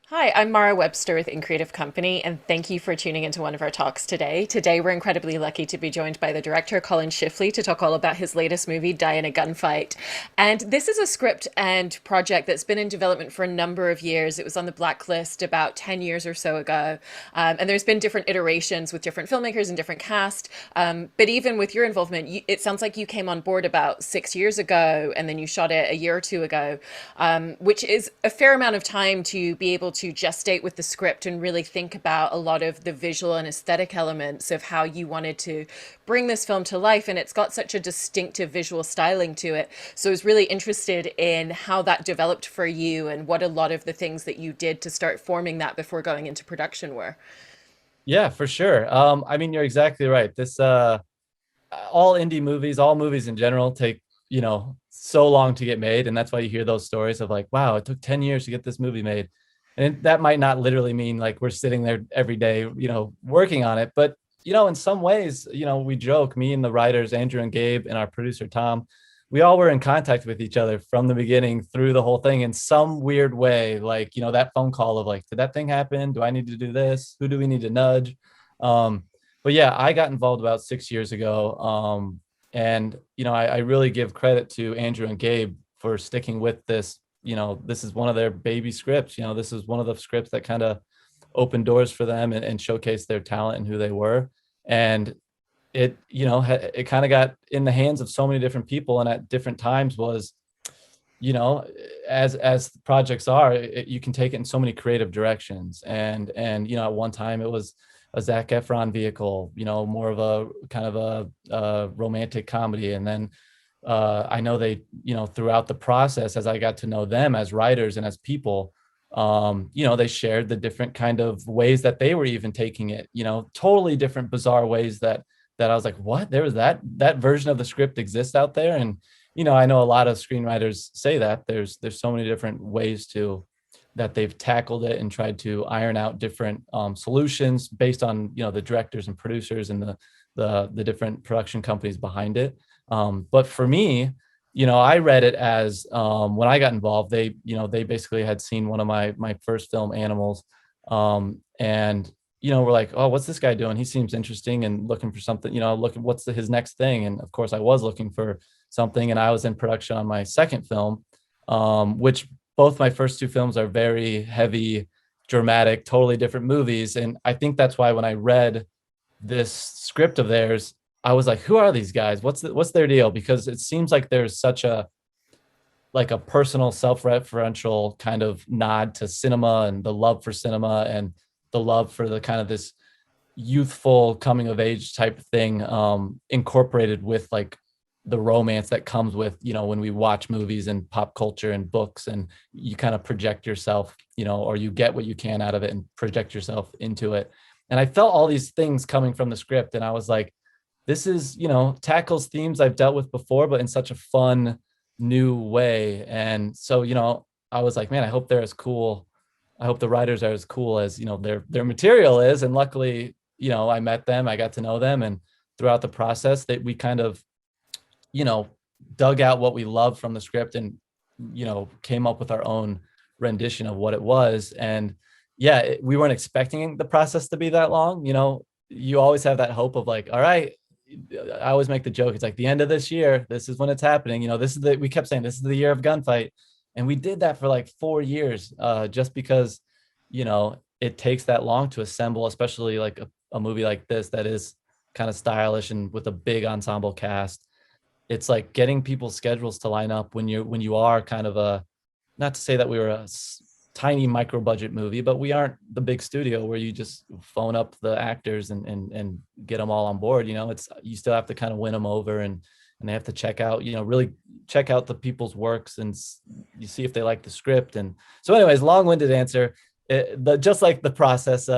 Hi, I'm Mara Webster with In Creative Company, and thank you for tuning into one of our talks today. Today, we're incredibly lucky to be joined by the director, Collin Schiffli, to talk all about his latest movie, Die in a Gunfight. And this is a script and project that's been in development for a number of years. It was on the blacklist about 10 years or so ago. And there's been different iterations with different filmmakers and different cast. But even with your involvement, it sounds like you came on board about 6 years ago, and then you shot it a year or two ago, which is a fair amount of time to be able to gestate with the script and really think about a lot of the visual and aesthetic elements of how you wanted to bring this film to life. And it's got such a distinctive visual styling to it. So I was really interested in how that developed for you and what a lot of the things that you did to start forming that before going into production were. Yeah, for sure. I mean, you're exactly right. This all indie movies, all movies in general take, so long to get made. And that's why you hear those stories of like, wow, it took 10 years to get this movie made. And that might not literally mean like we're sitting there every day, working on it. But, in some ways, we joke, me and the writers, Andrew and Gabe, and our producer, Tom, we all were in contact with each other from the beginning through the whole thing in some weird way. Like, that phone call of like, did that thing happen? Do I need to do this? Who do we need to nudge? Um, but yeah, I got involved about 6 years ago. And I really give credit to Andrew and Gabe for sticking with this. This is one of their baby scripts. This is one of the scripts that kind of opened doors for them and showcased their talent and who they were. And it kind of got in the hands of so many different people, and at different times was, you know, as projects are, you can take it in so many creative directions. And at one time it was a Zac Efron vehicle, more of a kind of a romantic comedy. And then I know they, throughout the process, as I got to know them as writers and as people, they shared the different kind of ways that they were even taking it, totally different, bizarre ways that I was like, what? There was that version of the script exists out there. And, I know a lot of screenwriters say that there's so many different ways to that they've tackled it and tried to iron out different solutions based on, the directors and producers and the different production companies behind it. But for me, I read it as when I got involved, they basically had seen one of my first film, Animals, and we're like, oh, what's this guy doing? He seems interesting and looking for something. Looking what's his next thing. And of course, I was looking for something, and I was in production on my second film, which both my first two films are very heavy, dramatic, totally different movies. And I think that's why when I read this script of theirs, I was like, who are these guys? What's their deal? Because it seems like there's such a like a personal self-referential kind of nod to cinema and the love for cinema and the love for the kind of this youthful coming of age type thing, incorporated with like the romance that comes with, when we watch movies and pop culture and books, and you kind of project yourself, or you get what you can out of it and project yourself into it. And I felt all these things coming from the script, and I was like, this is, tackles themes I've dealt with before, but in such a fun new way. And so, I was like, man, I hope they're as cool. I hope the writers are as cool as, their material is. And luckily, I met them, I got to know them, and throughout the process that we kind of, you know, dug out what we loved from the script and, came up with our own rendition of what it was. And yeah, we weren't expecting the process to be that long. You always have that hope of like, all right, I always make the joke. It's like the end of this year. This is when it's happening. We kept saying this is the year of Gunfight. And we did that for like 4 years, just because, it takes that long to assemble, especially like a movie like this that is kind of stylish and with a big ensemble cast. It's like getting people's schedules to line up when you are kind of not to say that we were tiny micro budget movie, but we aren't the big studio where you just phone up the actors and get them all on board. It's you still have to kind of win them over, and they have to check out, really check out the people's works, and you see if they like the script. And so anyways, long-winded answer. Just like the process,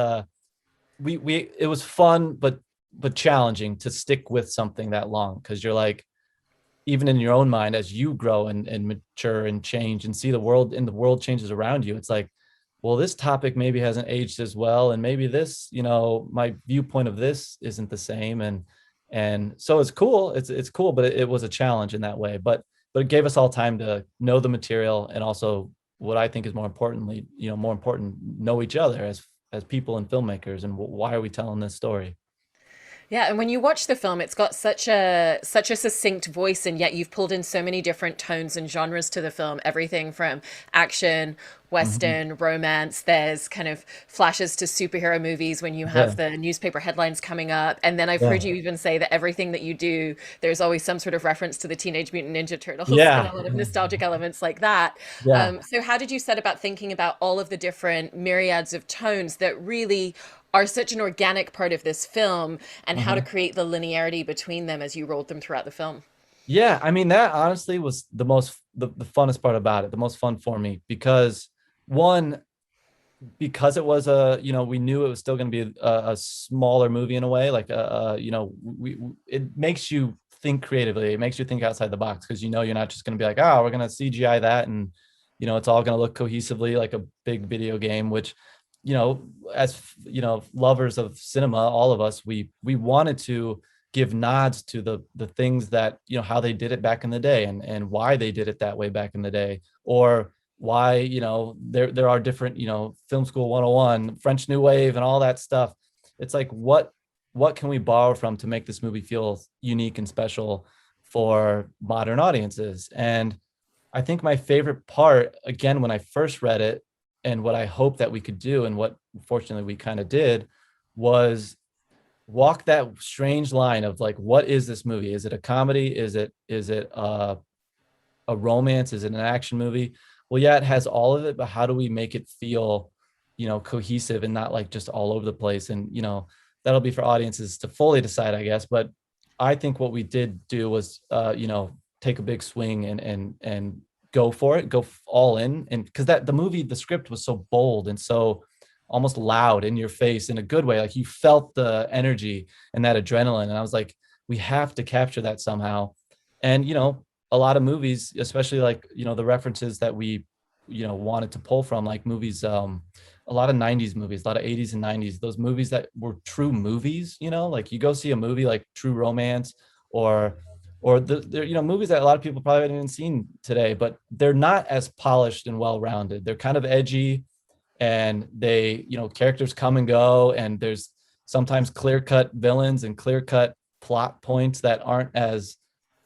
we it was fun but challenging to stick with something that long, because you're like, even in your own mind, as you grow and mature and change and see the world, and the world changes around you, it's like, well, this topic maybe hasn't aged as well, and maybe this, my viewpoint of this isn't the same. And so it's cool, it's cool, but it was a challenge in that way. But it gave us all time to know the material and also what I think is more importantly, more important, know each other as people and filmmakers, and why are we telling this story? Yeah, and when you watch the film, it's got such a succinct voice, and yet you've pulled in so many different tones and genres to the film. Everything from action, Mhm. western, romance. There's kind of flashes to superhero movies when you have Yeah, the newspaper headlines coming up. And then I've yeah, heard you even say that everything that you do, there's always some sort of reference to the Teenage Mutant Ninja Turtles and yeah, a lot of nostalgic elements like that. yeah. So how did you set about thinking about all of the different myriads of tones that really are such an organic part of this film, and how to Mhm. create the linearity between them as you rolled them throughout the film? Yeah, I mean that honestly was the funnest part about it, the most fun for me because one, because it was we knew it was still going to be a smaller movie in a way, like it makes you think creatively, it makes you think outside the box because you're not just going to be like, oh, we're going to CGI that, and it's all going to look cohesively like a big video game, which as lovers of cinema, all of us, we wanted to give nods to the things that how they did it back in the day, and why they did it that way back in the day, or why there are different film school 101, French New Wave, and all that stuff. It's like what can we borrow from to make this movie feel unique and special for modern audiences? And I think my favorite part, again, when I first read it, and what I hope that we could do, and what fortunately we kind of did, was walk that strange line of like, what is this movie? Is it a comedy? Is it a romance? Is it an action movie? Well, yeah, it has all of it, but how do we make it feel, cohesive and not like just all over the place? And that'll be for audiences to fully decide, I guess. But I think what we did do was, take a big swing and go for it, go all in, and because that the script was so bold and so almost loud in your face in a good way, like you felt the energy and that adrenaline, and I was like, we have to capture that somehow. And a lot of movies, especially like the references that we wanted to pull from, like movies, a lot of 90s movies, a lot of 80s and 90s, those movies that were true movies, like you go see a movie like True Romance, or they're movies that a lot of people probably haven't even seen today, but they're not as polished and well-rounded. They're kind of edgy, and they characters come and go, and there's sometimes clear-cut villains and clear-cut plot points that aren't as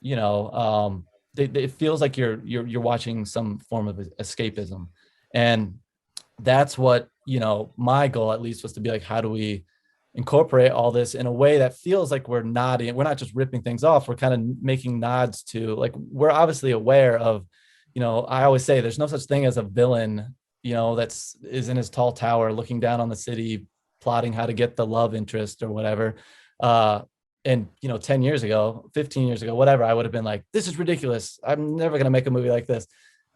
it feels like you're watching some form of escapism. And that's what my goal at least was, to be like, how do we incorporate all this in a way that feels like we're not just ripping things off, we're kind of making nods to, like, we're obviously aware of, I always say there's no such thing as a villain that's is in his tall tower looking down on the city, plotting how to get the love interest or whatever. And 10 years ago, 15 years ago, whatever, I would have been like, this is ridiculous, I'm never going to make a movie like this.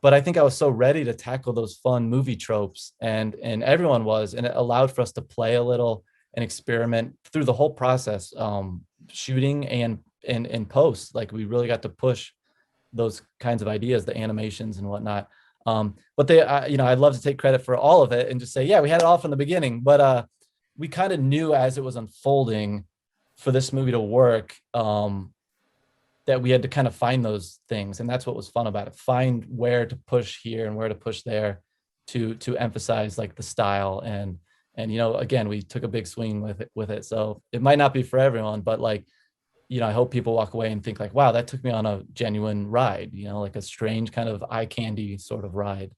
But I think I was so ready to tackle those fun movie tropes, and everyone was, and it allowed for us to play a little and experiment through the whole process, shooting and post. Like, we really got to push those kinds of ideas, the animations and whatnot. But I'd love to take credit for all of it and just say, yeah, we had it all from the beginning, but we kind of knew as it was unfolding for this movie to work, that we had to kind of find those things, and that's what was fun about it. Find where to push here and where to push there, to emphasize like the style, and again, we took a big swing with it. So it might not be for everyone, but like, I hope people walk away and think like, wow, that took me on a genuine ride, like a strange kind of eye candy sort of ride.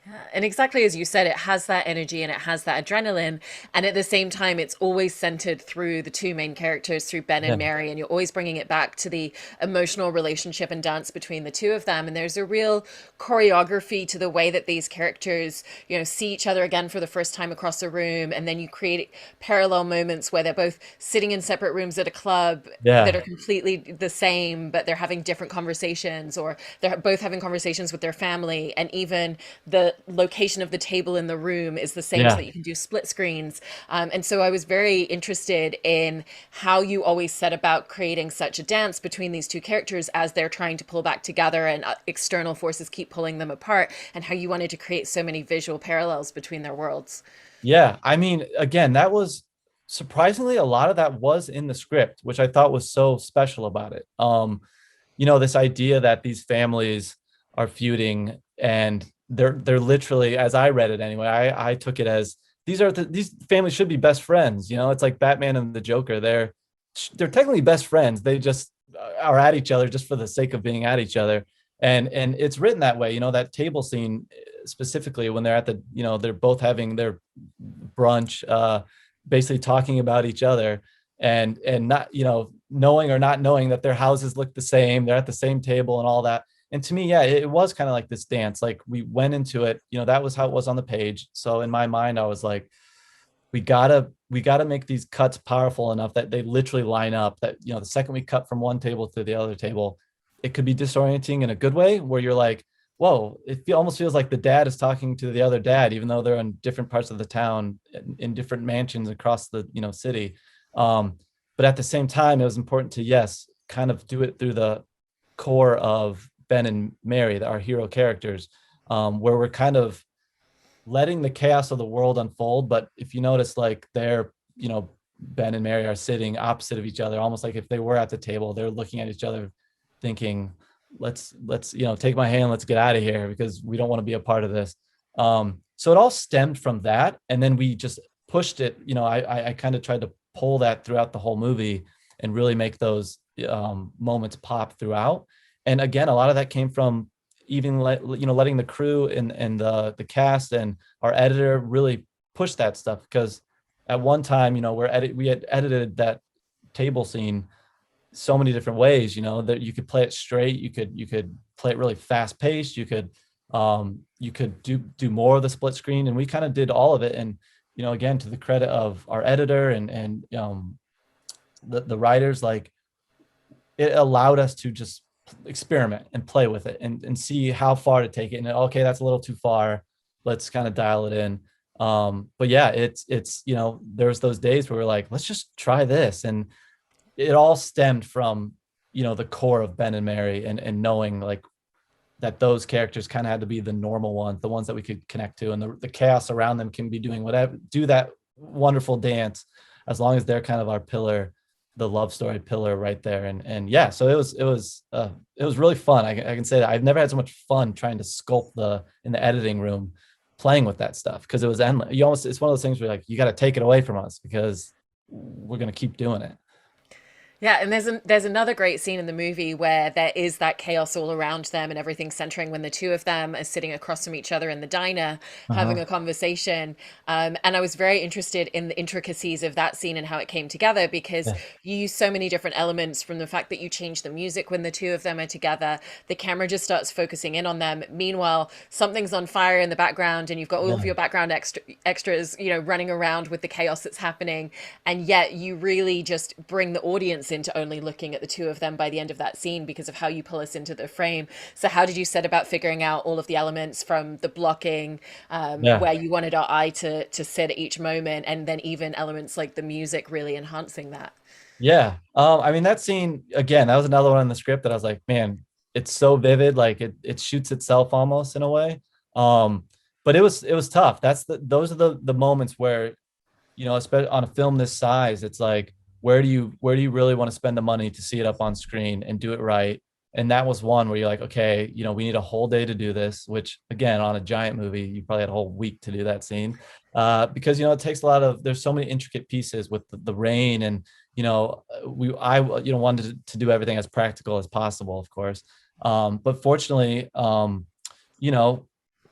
Yeah, and exactly as you said, it has that energy and it has that adrenaline. And at the same time, it's always centered through the two main characters, through Ben and Yeah, Mary. And you're always bringing it back to the emotional relationship and dance between the two of them. And there's a real choreography to the way that these characters, see each other again for the first time across a room. And then you create parallel moments where they're both sitting in separate rooms at a club that yeah, are completely the same, but they're having different conversations, or they're both having conversations with their family. And even the location of the table in the room is the same, so yeah. that you can do split screens. And so I was very interested in how you always set about creating such a dance between these two characters as they're trying to pull back together, and external forces keep pulling them apart, and how you wanted to create so many visual parallels between their worlds. Yeah, I mean, again, that was surprisingly, a lot of that was in the script, which I thought was so special about it. This idea that these families are feuding, and they're literally, as I read it anyway, I took it as these families should be best friends. You know, it's like Batman and the Joker. They're technically best friends. They just are at each other just for the sake of being at each other. And it's written that way. You know, that table scene specifically when they're at the, you know, they're both having their brunch, basically talking about each other and not, you know, knowing or not knowing that their houses look the same, they're at the same table and all that. And to me, yeah, it was kind of like this dance. Like we went into it, you know, that was how it was on the page. So in my mind, I was like, we gotta make these cuts powerful enough that they literally line up. That, you know, the second we cut from one table to the other table, it could be disorienting in a good way, where you're like, whoa, almost feels like the dad is talking to the other dad, even though they're in different parts of the town, in different mansions across the, you know, city. Um, but at the same time, it was important to, yes, kind of do it through the core of Ben and Mary, our hero characters, where we're kind of letting the chaos of the world unfold. But if you notice, like they're, you know, Ben and Mary are sitting opposite of each other, almost like if they were at the table, they're looking at each other thinking, let's, you know, take my hand, let's get out of here because we don't want to be a part of this. So it all stemmed from that. And then we just pushed it, you know, I kind of tried to pull that throughout the whole movie and really make those moments pop throughout. And again, a lot of that came from even you know, letting the crew and the cast and our editor really push that stuff, because at one time, you know, we had edited that table scene so many different ways, you know, that you could play it straight, you could play it really fast paced, you could do more of the split screen, and we kind of did all of it. And you know, again, to the credit of our editor and the writers, like it allowed us to just experiment and play with it and see how far to take it. And okay, that's a little too far. Let's kind of dial it in. But yeah, it's, you know, there's those days where we're like, let's just try this. And it all stemmed from, you know, the core of Ben and Mary and knowing like that those characters kind of had to be the normal ones, the ones that we could connect to, and the chaos around them can be doing whatever, do that wonderful dance, as long as they're kind of our pillar, the love story pillar right there. And yeah, so it was really fun. I can say that I've never had so much fun trying to sculpt in the editing room, playing with that stuff, because it was endless. It's one of those things where like, you got to take it away from us because we're going to keep doing it. Yeah, and there's another great scene in the movie where there is that chaos all around them and everything centering when the two of them are sitting across from each other in the diner having Uh-huh. a conversation. And I was very interested in the intricacies of that scene and how it came together, because Yeah. you use so many different elements, from the fact that you change the music when the two of them are together, the camera just starts focusing in on them. Meanwhile, something's on fire in the background and you've got all of Yeah. your background extras, you know, running around with the chaos that's happening. And yet you really just bring the audience into only looking at the two of them by the end of that scene because of how you pull us into the frame. So how did you set about figuring out all of the elements, from the blocking, Yeah. where you wanted our eye to sit at each moment, and then even elements like the music really enhancing that? Yeah. I mean, that scene again, that was another one in the script that I was like, man, it's so vivid, like it shoots itself almost in a way. Um, but it was tough. Those are the moments where, you know, especially on a film this size, it's like, where do you really want to spend the money to see it up on screen and do it right? And that was one where you're like, okay, you know, we need a whole day to do this, which again, on a giant movie, you probably had a whole week to do that scene. Because, you know, it takes a lot of, there's so many intricate pieces with the rain and, you know, I, you know, wanted to do everything as practical as possible, of course. But fortunately, you know,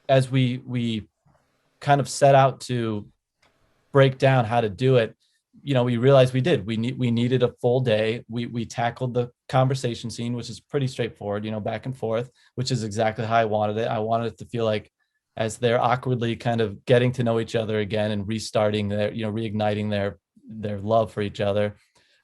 as we kind of set out to break down how to do it, you know, we realized we needed a full day. We tackled the conversation scene, which is pretty straightforward, you know, back and forth, which is exactly how I wanted it. I wanted it to feel like, as they're awkwardly kind of getting to know each other again and restarting their, you know, reigniting their love for each other.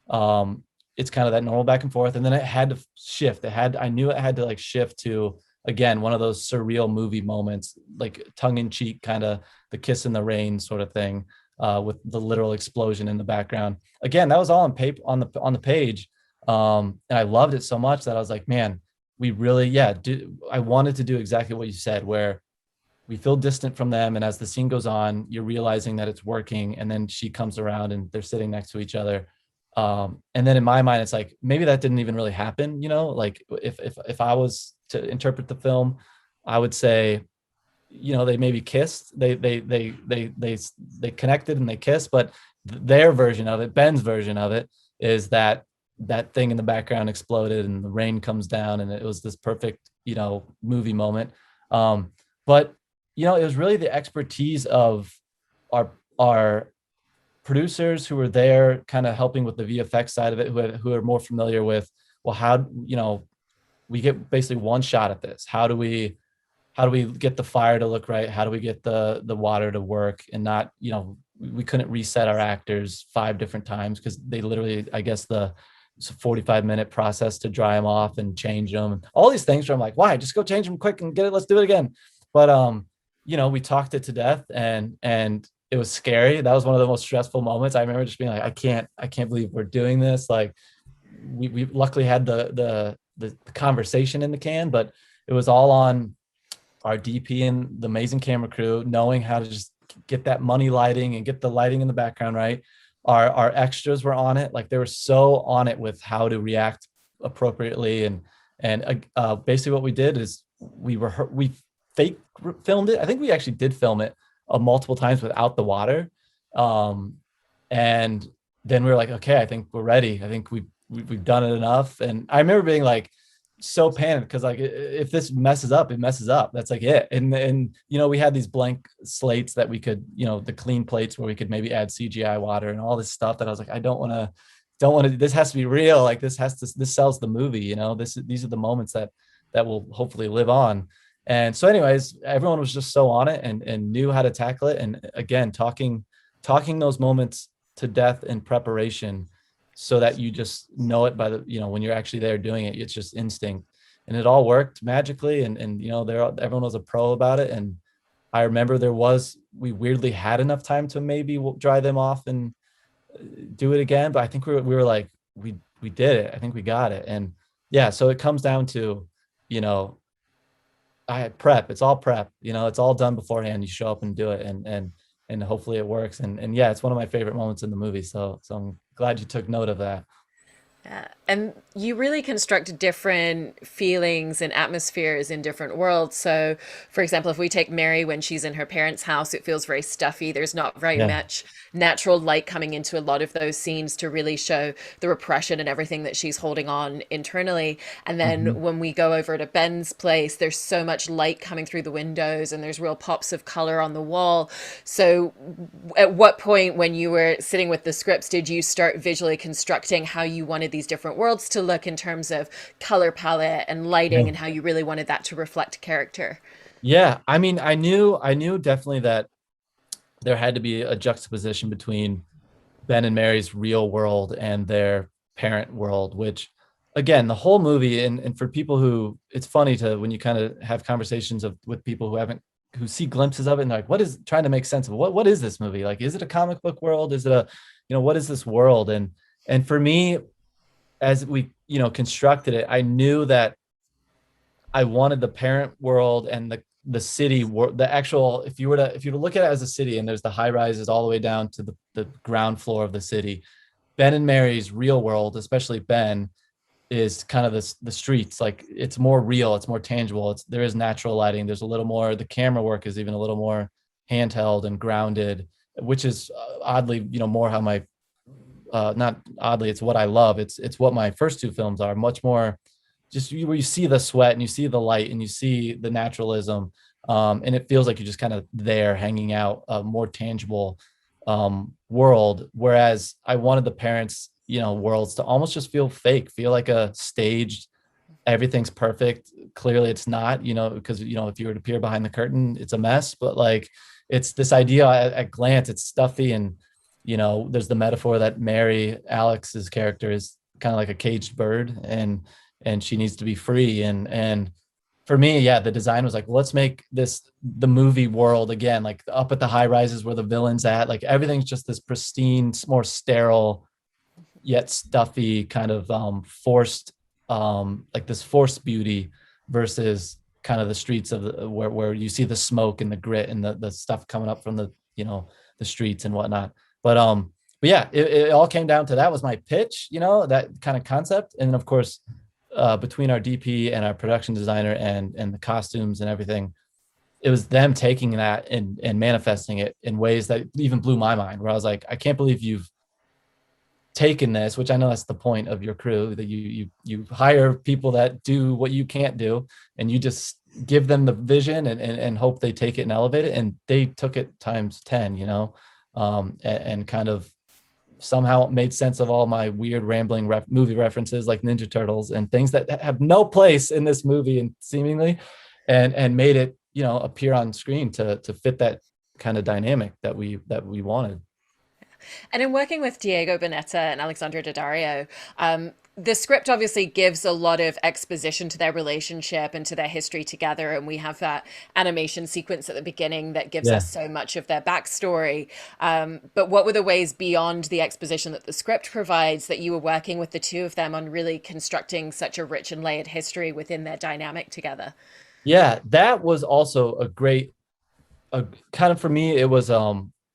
um it's kind of that normal back and forth, and then it had to shift. I knew it had to like shift to, again, one of those surreal movie moments, like tongue-in-cheek kind of, the kiss in the rain sort of thing, with the literal explosion in the background. Again, that was all on paper, on the page. And I loved it so much that I was like, man, we really, yeah, I wanted to do exactly what you said, where we feel distant from them, and as the scene goes on, you're realizing that it's working, and then she comes around and they're sitting next to each other. And then in my mind, it's like, maybe that didn't even really happen, you know, like if I was to interpret the film, I would say they maybe kissed, they connected and they kissed, but their version of it, Ben's version of it, is that that thing in the background exploded and the rain comes down and it was this perfect, movie moment. But it was really the expertise of our producers who were there kind of helping with the VFX side of it, who are more familiar with, well, how, we get basically one shot at this. How do we get the fire to look right? How do we get the water to work and not, we couldn't reset our actors 5 different times because they literally, I guess it's a 45-minute process to dry them off and change them. All these things where I'm like, why? Just go change them quick and get it. Let's do it again. But we talked it to death, and it was scary. That was one of the most stressful moments. I remember just being like, I can't believe we're doing this. Like we luckily had the conversation in the can, but it was all on our DP and the amazing camera crew knowing how to just get that money lighting and get the lighting in the background right. Our extras were on it. Like they were so on it with how to react appropriately. And basically what we did is we fake filmed it. I think we actually did film it multiple times without the water. And then we were like, okay, I think we're ready. I think we've done it enough. And I remember being like so panicked because like if this messes up, it messes up. That's like it. And we had these blank slates that we could, the clean plates where we could maybe add CGI water and all this stuff that I was like, I don't want to, this has to be real. Like this sells the movie, these are the moments that will hopefully live on. And so anyways, everyone was just so on it and knew how to tackle it. And again, talking those moments to death in preparation so that you just know it by the, when you're actually there doing it, it's just instinct. And it all worked magically. And everyone was a pro about it. And I remember we weirdly had enough time to maybe dry them off and do it again. But I think we were like, we did it. I think we got it. And yeah, so it comes down to, I prep. It's all prep. It's all done beforehand. You show up and do it, and hopefully it works. And yeah, it's one of my favorite moments in the movie. So I'm glad you took note of that. Yeah. And you really construct different feelings and atmospheres in different worlds. So, for example, if we take Mary when she's in her parents' house, it feels very stuffy. There's not very Yeah. much natural light coming into a lot of those scenes to really show the repression and everything that she's holding on internally. And then Mhm. when we go over to Ben's place, there's so much light coming through the windows and there's real pops of color on the wall. So, at what point when you were sitting with the scripts did you start visually constructing how you wanted these different worlds to look in terms of color palette and lighting Yeah. and how you really wanted that to reflect character? Yeah. I mean, I knew definitely that there had to be a juxtaposition between Ben and Mary's real world and their parent world, which again, the whole movie, and for people who, it's funny to, when you kind of have conversations with people who see glimpses of it and they're like, what is, trying to make sense of what is this movie? Like, is it a comic book world? Is it what is this world? And for me, as we, constructed it, I knew that I wanted the parent world and the city world, the actual, if you were to look at it as a city, and there's the high rises all the way down to the ground floor of the city. Ben and Mary's real world, especially Ben, is kind of the streets. Like it's more real, it's more tangible. There is natural lighting. There's a little more. The camera work is even a little more handheld and grounded, which is oddly, more how my not oddly, it's what I love. It's what my first two films are, much more just where you see the sweat and you see the light and you see the naturalism, and it feels like you're just kind of there hanging out, a more tangible world. Whereas I wanted the parents, worlds to almost just feel fake, feel like a staged, everything's perfect. Clearly it's not, because, if you were to peer behind the curtain, it's a mess, but like, it's this idea at glance, it's stuffy. And, there's the metaphor that Mary, Alex's character, is kind of like a caged bird, and she needs to be free. And for me, yeah, the design was like, well, let's make this the movie world again, like up at the high rises where the villain's at, like everything's just this pristine, more sterile, yet stuffy kind of forced, like this forced beauty versus kind of the streets of where you see the smoke and the grit and the stuff coming up from the streets and whatnot. But yeah, it all came down to, that was my pitch, that kind of concept. And then of course, between our DP and our production designer and the costumes and everything, it was them taking that and manifesting it in ways that even blew my mind, where I was like, I can't believe you've taken this, which I know that's the point of your crew, that you hire people that do what you can't do, and you just give them the vision and hope they take it and elevate it. And they took it times 10, and kind of somehow made sense of all my weird rambling movie references like Ninja Turtles and things that have no place in this movie, and seemingly, and made it, appear on screen to fit that kind of dynamic that we wanted. And in working with Diego Boneta and Alexandra Daddario, the script obviously gives a lot of exposition to their relationship and to their history together. And we have that animation sequence at the beginning that gives Yeah. us so much of their backstory. But what were the ways beyond the exposition that the script provides that you were working with the two of them on really constructing such a rich and layered history within their dynamic together? Yeah, that was also a kind of, for me, it was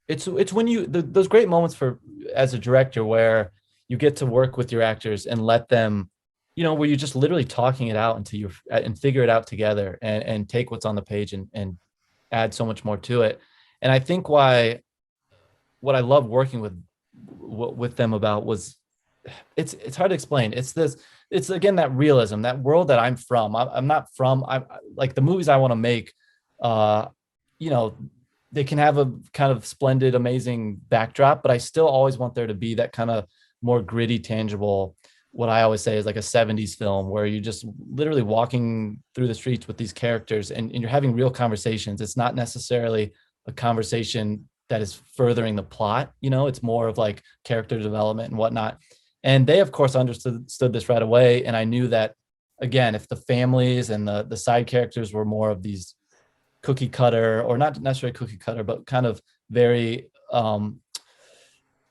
it's when those great moments for as a director where you get to work with your actors and let them, where you're just literally talking it out until you and figure it out together, and take what's on the page and add so much more to it. And I think why what I love working with them about was, it's hard to explain. It's again that realism, that world that I'm from. I'm not from. I like the movies I want to make. Uh, you know, they can have a kind of splendid, amazing backdrop, but I still always want there to be that kind of more gritty, tangible. What I always say is like a '70s film where you're just literally walking through the streets with these characters, and you're having real conversations. It's not necessarily a conversation that is furthering the plot. It's more of like character development and whatnot. And they, of course, understood this right away. And I knew that, again, if the families and the side characters were more of these cookie cutter, or not necessarily cookie cutter, but kind of very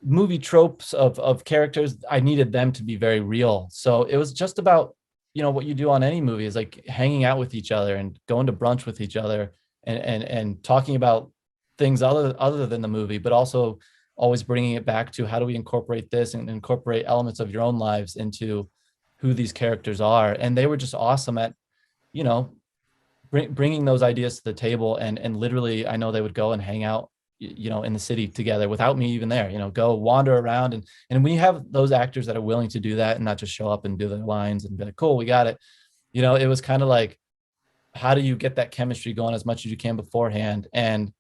movie tropes of characters, I needed them to be very real. So it was just about, what you do on any movie is like hanging out with each other and going to brunch with each other, and talking about things other than the movie, but also always bringing it back to how do we incorporate this and incorporate elements of your own lives into who these characters are. And they were just awesome at, you know, bringing those ideas to the table, and literally, I know they would go and hang out, in the city together without me even there, go wander around. And when you have those actors that are willing to do that and not just show up and do their lines and be like, cool, we got it. It was kind of like, how do you get that chemistry going as much as you can beforehand? And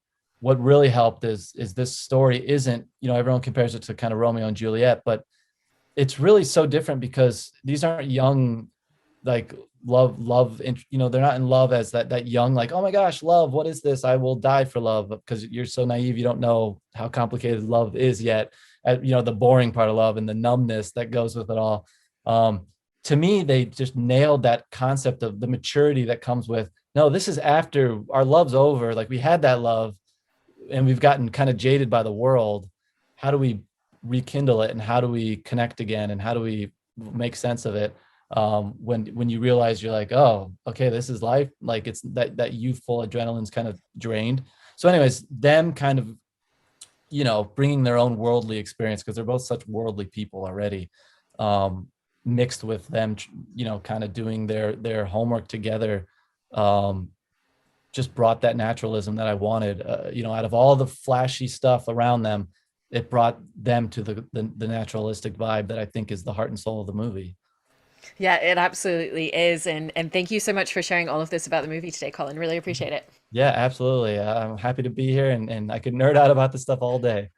what really helped is this story isn't, everyone compares it to kind of Romeo and Juliet, but it's really so different because these aren't young, like love, they're not in love as that young, like, oh my gosh, love, what is this, I will die for love, because you're so naive, you don't know how complicated love is yet, the boring part of love and the numbness that goes with it all. To me, they just nailed that concept of the maturity that comes with, no, this is after our love's over, like we had that love and we've gotten kind of jaded by the world. How do we rekindle it, and how do we connect again, and how do we make sense of it, when you realize you're like, oh, okay, this is life, like it's that youthful adrenaline's kind of drained. So anyways, them kind of, bringing their own worldly experience, because they're both such worldly people already, mixed with them, kind of doing their homework together, just brought that naturalism that I wanted. Out of all the flashy stuff around them, it brought them to the naturalistic vibe that I think is the heart and soul of the movie. Yeah, it absolutely is. And thank you so much for sharing all of this about the movie today, Colin. Really appreciate it. Yeah, absolutely. I'm happy to be here, and I could nerd out about this stuff all day.